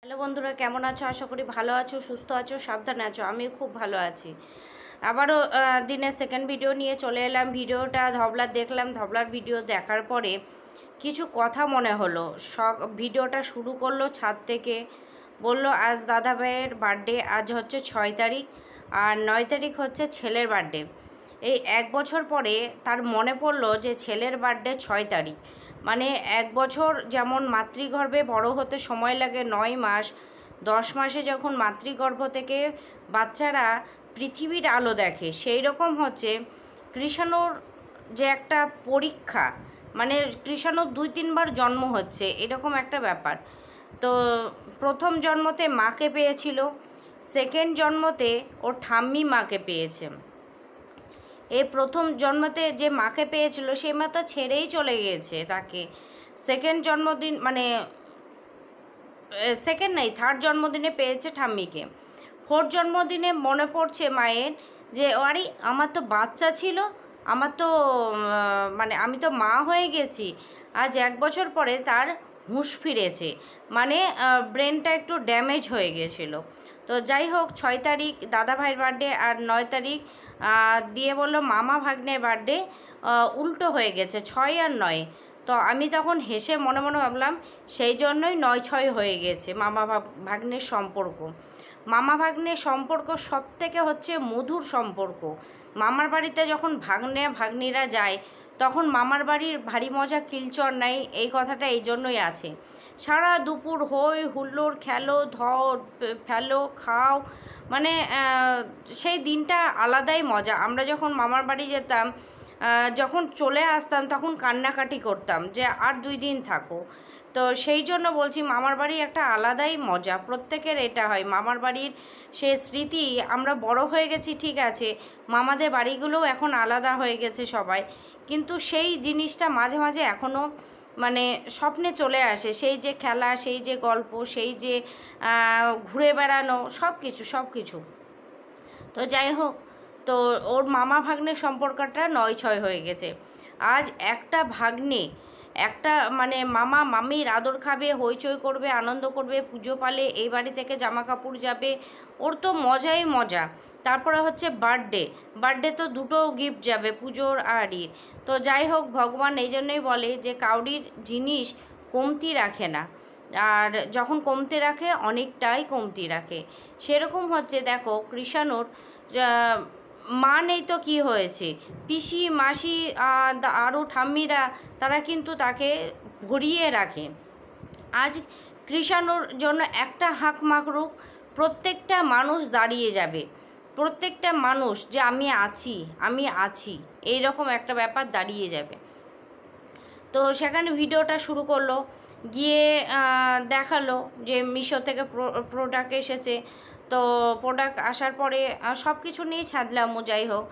Hello বন্ধুরা, কেমন আছো? আশা করি ভালো আছো, সুস্থ আছো, সাবধানে আছো। আমিও খুব ভালো আছি। আবারও দিনের সেকেন্ড ভিডিও নিয়ে চলে এলাম। ভিডিওটা ধবলার দেখলাম। ধবলার ভিডিও দেখার পরে কিছু কথা মনে হলো। ভিডিওটা শুরু করলো ছাদ থেকে। বলল আজ দাদাভাইয়ের বার্থডে, আজ হচ্ছে 6 তারিখ, আর 9 তারিখ হচ্ছে ছেলের বার্থডে। এই 1 বছর পরে তার মনে পড়লো যে ছেলের বার্থডে 6 তারিখ। মানে 1 বছর যেমন মাতৃগর্ভে বড় হতে সময় লাগে 9 মাস, 10 মাসে যখন মাতৃগর্ভ থেকে বাচ্চারা পৃথিবীর আলো দেখে, সেই রকম হচ্ছে কৃষাণুর যে একটা পরীক্ষা। মানে কৃষাণুর 2-3 বার জন্ম হচ্ছে, এরকম একটা ব্যাপার। তো প্রথম জন্মতে মাকে পেয়েছিল, সেকেন্ড জন্মতে ওর ঠাম্মি মাকে পেয়েছে। এই প্রথম জন্মতে যে মাকে পেয়েছিল সেই মা তো ছেড়েই চলে গিয়েছে তাকে। সেকেন্ড জন্মদিন মানে সেকেন্ড নাই, থার্ড জন্মদিনে পেয়েছে ঠাম্মিকে। ফোর্থ জন্মদিনে মনে পড়ছে মায়ের যে আরে আমার তো বাচ্চা ছিল, আমার তো মানে আমি তো মা হয়ে গেছি। আজ 1 বছর পরে তার হুঁশ ফিরেছে, মানে ব্রেনটা একটু ড্যামেজ হয়ে গেছিলো। তো যাই হোক, 6 তারিখ দাদা ভাইয়ের বার্থডে আর 9 তারিখ দিয়ে বললো মামা ভাগ্নের বার্থডে, উল্টো হয়ে গেছে 6 আর 9। তো আমি তখন হেসে মনে মনে ভাবলাম সেই জন্যই 9-6 হয়ে গেছে মামা ভাগ্নের সম্পর্ক। মামা ভাগ্নের সম্পর্ক সবথেকে হচ্ছে মধুর সম্পর্ক। মামার বাড়িতে যখন ভাগ্নে ভাগ্নিরা যায় তখন মামার বাড়ির ভারী মজা কিলচর নাই, এই কথাটা এই জন্যই আছে। সারা দুপুর হই হুল্লোড়, খেলো ধর ফেলো খাও, মানে সেই দিনটা আলাদাই মজা। আমরা যখন মামার বাড়ি যেতাম, যখন চলে আসতাম তখন কান্নাকাটি করতাম যে আর 2 দিন থাকো। তো সেই জন্য বলছি মামার বাড়ি একটা আলাদাই মজা, প্রত্যেকের এটা হয়। মামার বাড়ির সে স্মৃতি, আমরা বড় হয়ে গেছি ঠিক আছে, মামাদের বাড়িগুলোও এখন আলাদা হয়ে গেছে সবাই, কিন্তু সেই জিনিসটা মাঝে মাঝে এখনও মানে স্বপ্নে চলে আসে। সেই যে খেলা, সেই যে গল্প, সেই যে ঘুরে বেড়ানো, সব কিছু। তো যাই হোক, তো ওর মামা ভাগ্নের সম্পর্কটা 9-6 হয়ে গেছে। আজ একটা ভাগ্নে একটা মানে মামা মামির আদর খাবে, হইচই করবে, আনন্দ করবে, পুজো পালে এই বাড়ি থেকে জামা কাপড় যাবে, ওর তো মজাই মজা। তারপরে হচ্ছে বার্থডে তো দুটো গিফট যাবে, পুজোর আর ইর। তো যাই হোক, ভগবান এই জন্যই বলে যে কাউরির জিনিস কমতি রাখে না, আর যখন কমতে রাখে অনেকটাই কমতি রাখে। সেরকম হচ্ছে দেখো কৃষাণুর মা নেই তো কী হয়েছে, পিসি মাসি আরও ঠাম্মিরা তারা কিন্তু তাকে ভরিয়ে রাখে। আজ কৃষাণুর জন্য একটা হাঁক মাকরুক, প্রত্যেকটা মানুষ দাঁড়িয়ে যাবে, প্রত্যেকটা মানুষ যে আমি আছি এই রকম একটা ব্যাপার দাঁড়িয়ে যাবে। তো সেখানে ভিডিওটা শুরু করলো, গিয়ে দেখালো যে মিশো থেকে প্রোডাক্ট এসেছে। তো প্রোডাক্ট আসার পরে সব কিছু নিয়েই ছাদলামও, যাই হোক।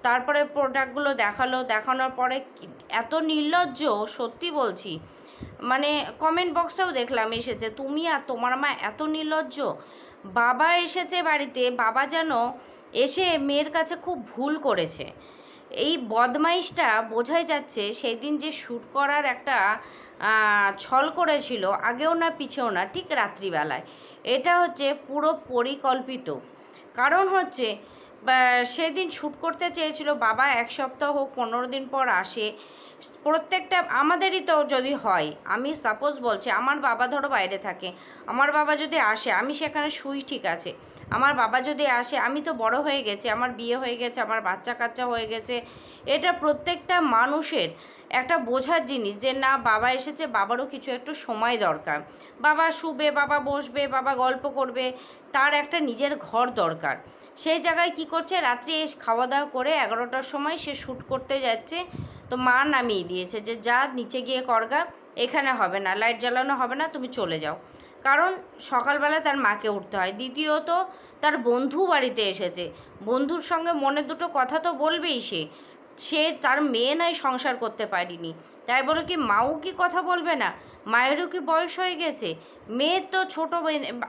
তারপরে প্রোডাক্টগুলো দেখানোর পরে এত নির্লজ্জ, সত্যি বলছি, মানে কমেন্ট বক্সেও দেখলাম এসেছে, তুমি আর তোমার মা এত নির্লজ্জ। বাবা এসেছে বাড়িতে, বাবা যেন এসে মেয়ের কাছে খুব ভুল করেছে। এই বদমাইশটা বোঝাই যাচ্ছে সেই দিন যে শ্যুট করার একটা ছল করেছিল, আগেও না পিছেও না, ঠিক রাত্রিবেলায়। এটা হচ্ছে পুরো পরিকল্পিত। কারণ হচ্ছে সেদিন শ্যুট করতে চেয়েছিল বাবা, 1 সপ্তাহ হোক 15 দিন পর আসে। প্রত্যেকটা আমাদেরই তো যদি হয়, আমি সাপোজ বলছি আমার বাবা ধরো বাইরে থাকে, আমার বাবা যদি আসে আমি সেখানে শুই ঠিক আছে, আমার বাবা যদি আসে আমি তো বড় হয়ে গেছি, আমার বিয়ে হয়ে গেছে, আমার বাচ্চা কাচ্চা হয়ে গেছে। এটা প্রত্যেকটা মানুষের একটা বোঝার জিনিস যে না, বাবা এসেছে, বাবারও কিছু একটু সময় দরকার। বাবা শুবে, বাবা বসবে, বাবা গল্প করবে, তার একটা নিজের ঘর দরকার। সেই জায়গায় কি করছে, রাত্রি খাওয়া দাওয়া করে 11টার সময় সে শ্যুট করতে যাচ্ছে। তো মা নামিয়ে দিয়েছে যে যা নিচে গিয়ে করগা, এখানে হবে না, লাইট জ্বালানো হবে না, তুমি চলে যাও। কারণ সকালবেলা তার মাকে উঠতে হয়। দ্বিতীয়ত তার বন্ধু বাড়িতে এসেছে, বন্ধুর সঙ্গে মনে দুটো কথা তো বলবেই। সে তার মেয়ে নয়, সংসার করতে পারিনি, তাই বলে কি মাও কি কথা বলবে না? মায়েরও কি বয়স হয়ে গেছে? মেয়ের তো ছোটো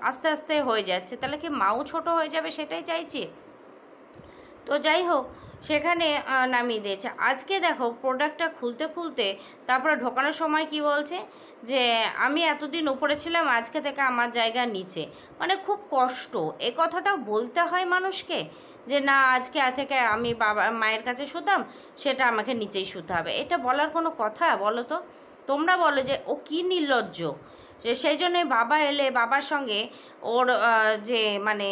আস্তে আস্তে হয়ে যাচ্ছে, তাহলে কি মাও ছোট হয়ে যাবে সেটাই চাইছে? তো যাই হোক, সেখানে নামিয়ে দিয়েছে। আজকে দেখো প্রোডাক্টটা খুলতে খুলতে তারপরে ঢোকানোর সময় কি বলছে যে আমি এতদিন উপরে ছিলাম, আজকে থেকে আমার জায়গা নিচে। মানে খুব কষ্ট, এ কথাটাও বলতে হয় মানুষকে যে না আজকে থেকে আমি বাবা মায়ের কাছে শুতাম, সেটা আমাকে নিচেই শুতে হবে। এটা বলার কোনো কথা বলো তো? তোমরা বলো যে ও কী নির্লজ্জ। সেই জন্যই বাবা এলে বাবার সঙ্গে ওর যে মানে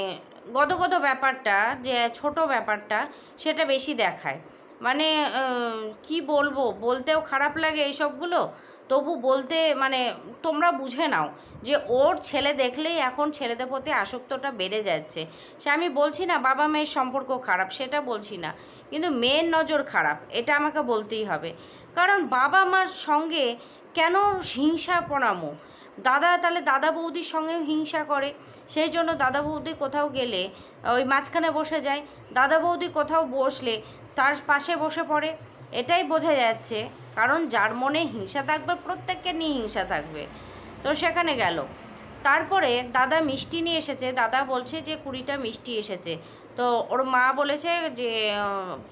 গদগদ ব্যাপারটা, যে ছোট ব্যাপারটা, সেটা বেশি দেখায়। মানে কি বলবো, বলতেও খারাপ লাগে এইসবগুলো, তবু বলতে মানে তোমরা বুঝে নাও যে ওর ছেলে দেখলেই এখন ছেলেদের প্রতি আসক্তটা বেড়ে যাচ্ছে। সে আমি বলছি না বাবা মেয়ের সম্পর্ক খারাপ, সেটা বলছি না, কিন্তু মেয়ের নজর খারাপ, এটা আমাকে বলতেই হবে। কারণ বাবা মার সঙ্গে কেন হিংসাপনামো? দাদা তাহলে দাদা বৌদির সঙ্গেও হিংসা করে, সেই জন্য দাদা বৌদি কোথাও গেলে ওই মাঝখানে বসে যায়, দাদা বৌদি কোথাও বসলে তার পাশে বসে পড়ে। এটাই বোঝা যাচ্ছে, কারণ যার মনে হিংসা থাকবে প্রত্যেককে নিয়ে হিংসা থাকবে। তো সেখানে গেল, তারপরে দাদা মিষ্টি নিয়ে এসেছে, দাদা বলছে যে 20টা মিষ্টি এসেছে। তো ওর মা বলেছে যে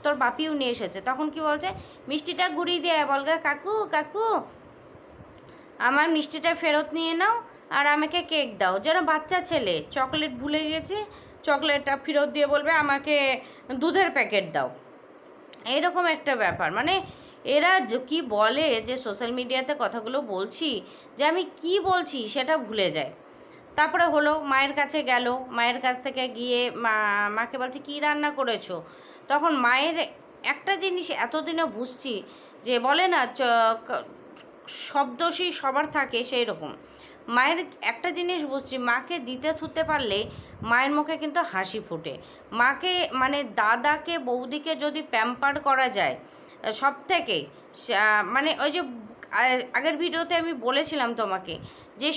তোর বাপিও নিয়ে এসেছে। তখন কি বলছে, মিষ্টিটা ঘুরিয়ে দিয়ে বলবে কাকু কাকু আমার মিষ্টিটা ফেরত নিয়ে নাও আর আমাকে কেক দাও। যেন বাচ্চা ছেলে চকলেট ভুলে গেছে, চকলেটটা ফেরত দিয়ে বলবে আমাকে দুধের প্যাকেট দাও। এইরকম একটা ব্যাপার। মানে এরা কি বলে যে সোশ্যাল মিডিয়াতে কথাগুলো বলছি, যে আমি কি বলছি সেটা ভুলে যায়। তারপরে হলো মায়ের কাছে গেল, মায়ের কাছ থেকে গিয়ে মাকে বলছে কী রান্না করেছো। তখন মায়ের একটা জিনিস এতদিনে বুঝছি, যে বলে না সব দোষই সবার থাকে, সেই রকম মায়ের একটা জিনিস বুঝছি, মাকে দিতে থুতে পারলে মায়ের মুখে কিন্তু হাসি ফোটে। মাকে মানে দাদাকে বৌদিকে যদি প্যাম্পার করা যায় সব থেকে, মানে ওই যে আগের ভিডিওতে আমি বলেছিলাম তোমাকে যে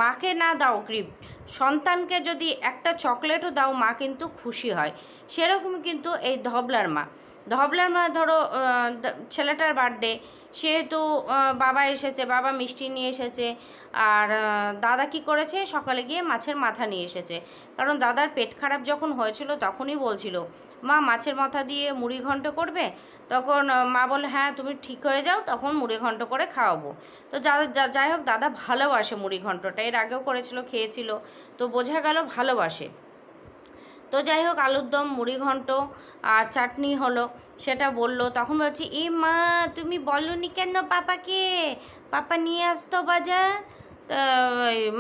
মাকে না দাও গিফট, সন্তানকে যদি একটা চকলেটও দাও মা কিন্তু খুশি হয়। সেরকম কিন্তু এই ধবলার মা, ধরো ছেলেটার বার্থডে, সেহেতু বাবা এসেছে, বাবা মিষ্টি নিয়ে এসেছে, আর দাদা কি করেছে, সকালে গিয়ে মাছের মাথা নিয়ে এসেছে। কারণ দাদার পেট খারাপ যখন হয়েছিল তখনই বলছিল মা মাছের মাথা দিয়ে মুড়ি ঘন্ট করবে। তখন মা বলে হ্যাঁ তুমি ঠিক হয়ে যাও, তখন মুড়ি ঘন্ট করে খাওয়াবো। তো যাই হোক দাদা ভালোবাসে মুড়ি ঘন্টটা, এর আগেও করেছিল, খেয়েছিল, তো বোঝা গেল ভালোবাসে। তো যাই হোক আলুর দম, মুড়ি ঘন্ট আর চাটনি হলো, সেটা বললো। তখন বলছি এ মা তুমি বলনি কেন পাপাকে, পাপা নিয়ে আসতো বাজার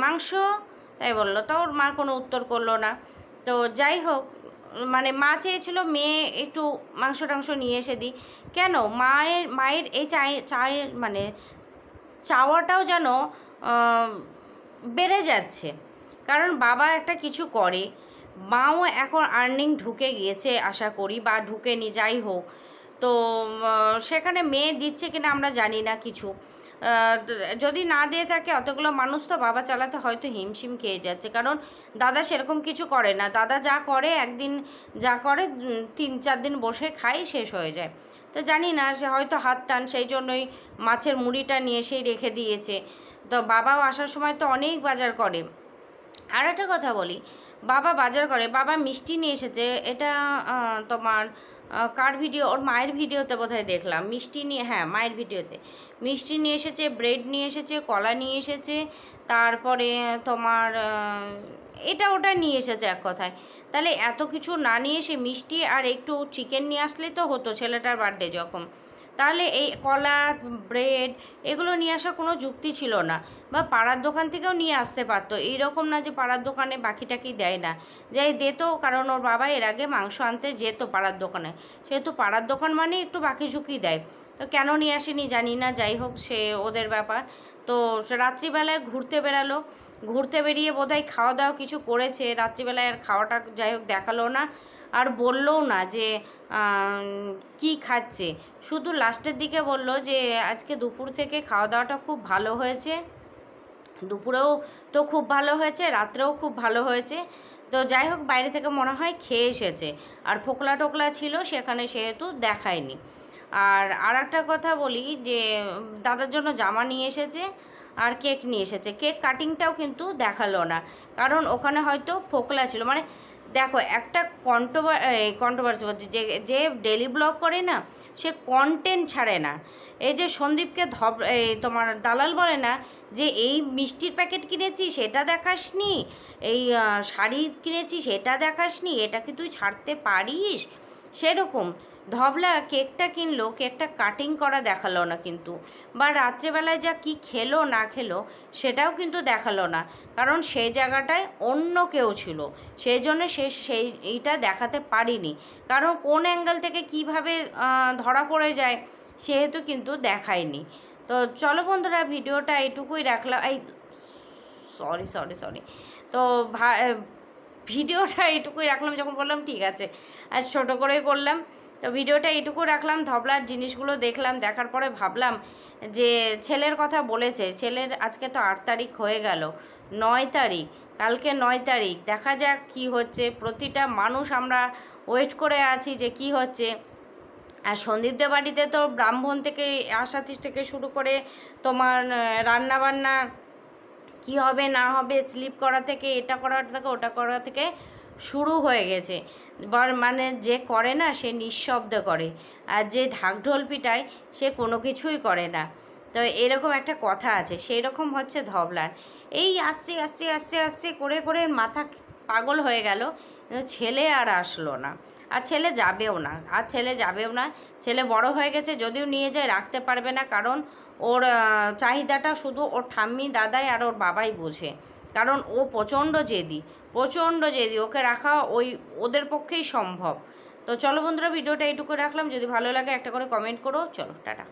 মাংস, তাই বললো। তো ওর মা কোনো উত্তর করলো না। তো যাই হোক মানে মা চেয়েছিল মেয়ে একটু মাংস টাংস নিয়ে এসে দিই, কেন মায়ের এই চায়ের মানে চাওয়াটাও যেন বেড়ে যাচ্ছে। কারণ বাবা একটা কিছু করে, মাও এখন আর্নিং ঢুকে গিয়েছে আশা করি, বা ঢুকেনি যাই হোক। তো সেখানে মেয়ে দিচ্ছে কিনা আমরা জানি না কিছু, যদি না দিয়ে থাকে অতগুলো মানুষ তো বাবা চালাতে হয়তো হিমশিম খেয়ে যাচ্ছে। কারণ দাদা সেরকম কিছু করে না, দাদা যা করে একদিন যা করে 3-4 দিন বসে খাই শেষ হয়ে যায়। তো জানি না, সে হয়তো হাত টান, সেই জন্যই মাছের মুড়িটা নিয়ে এসেই রেখে দিয়েছে। তো বাবাও আসার সময় তো অনেক বাজার করে। আর একটা কথা বলি, বাবা বাজার করে, বাবা মিষ্টি নিয়ে এসেছে, এটা তোমার কার ভিডিও, ওর মায়ের ভিডিওতে বোধহয় দেখলাম মিষ্টি নিয়ে, হ্যাঁ মায়ের ভিডিওতে মিষ্টি নিয়ে এসেছে, ব্রেড নিয়ে এসেছে, কলা নিয়ে এসেছে, তারপরে তোমার এটা ওটা নিয়ে এসেছে এক কথায়। তাহলে এত কিছু না নিয়ে এসে মিষ্টি আর একটু চিকেন নিয়ে আসলেই তো হতো ছেলেটার বার্থডে যখন। তাহলে এই কলা ব্রেড এগুলো নিয়ে আসার কোনো যুক্তি ছিল না, বা পাড়ার দোকান থেকেও নিয়ে আসতে পারতো। এইরকম না যে পাড়ার দোকানে বাকিটাকি দেয় না, যাই দিত, কারণ ওর বাবা এর আগে মাংস আনতে যেত পাড়ার দোকানে, সেহেতু পাড়ার দোকান মানে একটু বাকি ঝুঁকি দেয়। তো কেন নিয়ে আসেনি জানি না, যাই হোক সে ওদের ব্যাপার। তো রাত্রিবেলায় ঘুরতে বেরালো, ঘুরতে বেরিয়ে বোধহয় খাওয়া দাওয়া কিছু করেছে, রাত্রিবেলায় আর খাওয়াটা যাই হোক দেখালো না, আর বললোও না যে কি খাচ্ছে, শুধু লাস্টের দিকে বলল যে আজকে দুপুর থেকে খাওয়া দাওয়াটা খুব ভালো হয়েছে, দুপুরেও তো খুব ভালো হয়েছে, রাত্রেও খুব ভালো হয়েছে। তো যাই হোক বাইরে থেকে মনে হয় খেয়ে এসেছে, আর ফোকলা টোকলা ছিল সেখানে, সেহেতু দেখায়নি। আর একটা কথা বলি যে দাদার জন্য জামা নিয়ে এসেছে আর কেক নিয়ে এসেছে, কেক কাটিংটাও কিন্তু দেখালো না, কারণ ওখানে হয়তো ফোকলা ছিল। মানে দেখো একটা কন্ট্রোভার্সি বলছে, যে যে ডেলি ব্লগ করে না সে কন্টেন্ট ছাড়ে না। এই যে সন্দীপকে তোমার দালাল বলে না যে এই মিষ্টির প্যাকেট কিনেছি সেটা দেখাসনি, এই শাড়ি কিনেছি সেটা দেখাসনি, এটা কি তুই ছাড়তে পারিস? সেরকম ধবলা কেকটা কিনলো, কেকটা কাটিং করা দেখালো না কিন্তু, বা রাত্রেবেলায় যা কি খেলো না খেলো সেটাও কিন্তু দেখালো না, কারণ সেই জায়গাটায় অন্য কেউ ছিল, সেই জন্য এইটা দেখাতে পারিনি, কারণ কোন অ্যাঙ্গেল থেকে কিভাবে ধরা পড়ে যায় সেহেতু কিন্তু দেখায়নি। তো চলো বন্ধুরা, ভিডিওটা এইটুকুই রাখলাম। সরি সরি সরি তো ভিডিওটা এইটুকুই রাখলাম, যখন বললাম ঠিক আছে আর ছোটো করেই করলাম। তো ভিডিওটা এইটুকু রাখলাম, ধবলার জিনিসগুলো দেখলাম, দেখার পরে ভাবলাম যে ছেলের কথা বলেছে, ছেলের আজকে তো 8 তারিখ হয়ে গেল, 9 তারিখ, কালকে 9 তারিখ, দেখা যাক কি হচ্ছে। প্রতিটা মানুষ আমরা ওয়েট করে আছি যে কি হচ্ছে। আর সন্দীপদের বাড়িতে তো ব্রাহ্মণ থেকে আসা থেকে শুরু করে তোমার রান্নাবান্না কি হবে না হবে, স্লিপ করা থেকে, এটা করা থেকে ওটা করা থেকে শুরু হয়ে গেছে। মানে যে করে না সে নিঃশব্দে করে, আর যে ঢাকঢোল পিটায় সে কোনো কিছুই করে না। তো এরকম একটা কথা আছে, সেই রকম হচ্ছে ধবলার। এই আসছে আসছে আসছে আসছে করে করে মাথা পাগল হয়ে গেল, ছেলে আর আসলো না, আর ছেলে যাবেও না, ছেলে বড় হয়ে গেছে, যদিও নিয়ে যায় রাখতে পারবে না, কারণ ওর চাহিদাটা শুধু ওর ঠাম্মি দাদাই আর ওর বাবাই বোঝে, কারণ ও প্রচণ্ড জেদি, ওকে রাখা ওদের পক্ষেই সম্ভব। তো চলো বন্ধুরা, ভিডিওটা এইটুকু রাখলাম, যদি ভালো লাগে একটা করে কমেন্ট করো। চলো টাটা।